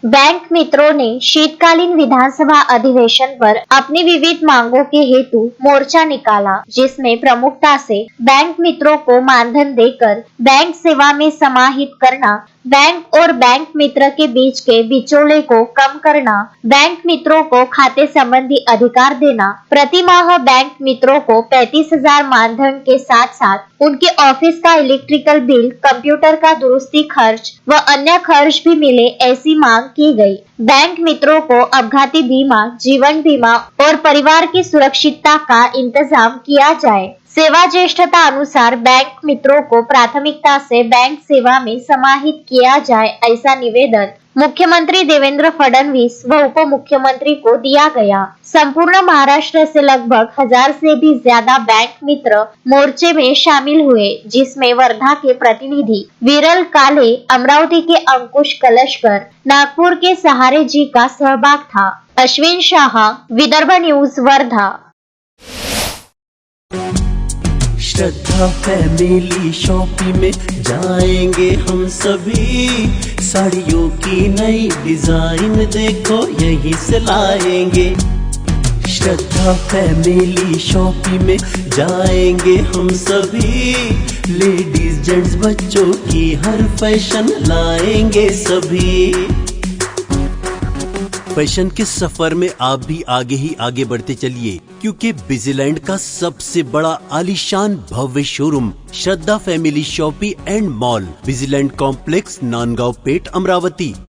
Bank मित्रों ने शीतकालीन विधानसभा अधिवेशन पर अपनी विविध मांगों के हेतु मोर्चा निकाला, जिसमें प्रमुखता से बैंक मित्रों को मानधन देकर बैंक सेवा में समाहित करना, बैंक और बैंक मित्र के बीच के बिचौले को कम करना, बैंक मित्रों को खाते संबंधी अधिकार देना, प्रति माह बैंक मित्रों को 35,000 मानधन के साथ साथ उनके ऑफिस का इलेक्ट्रिकल बिल, कंप्यूटर का दुरुस्ती खर्च व अन्य खर्च भी मिले, ऐसी मांग की गई। बैंक मित्रों को अपघाती बीमा, जीवन बीमा और परिवार की सुरक्षितता का इंतजाम किया जाए। सेवा ज्येष्ठता अनुसार बैंक मित्रों को प्राथमिकता से बैंक सेवा में समाहित किया जाए, ऐसा निवेदन मुख्यमंत्री देवेंद्र फडणवीस व उप मुख्यमंत्री को दिया गया। संपूर्ण महाराष्ट्र से लगभग 1000 से भी ज्यादा बैंक मित्र मोर्चे में शामिल हुए, जिसमें वर्धा के प्रतिनिधि विरल काले, अमरावती के अंकुश कलशकर, नागपुर के सहारे जी का सहभाग था। अश्विन शाह, विदर्भ न्यूज, वर्धा। श्रद्धा फैमिली शॉपिंग में जाएंगे हम सभी, साड़ियों की नई डिजाइन देखो यहीं से लाएंगे। श्रद्धा फैमिली शॉपिंग में जाएंगे हम सभी, लेडीज जेंट्स बच्चों की हर फैशन लाएंगे सभी। फैशन के सफर में आप भी आगे ही आगे बढ़ते चलिए, क्योंकि बिजीलैंड का सबसे बड़ा आलीशान भव्य showroom Shraddha family shopping and mall, Busyland complex, Nandgaon Peth, Amravati.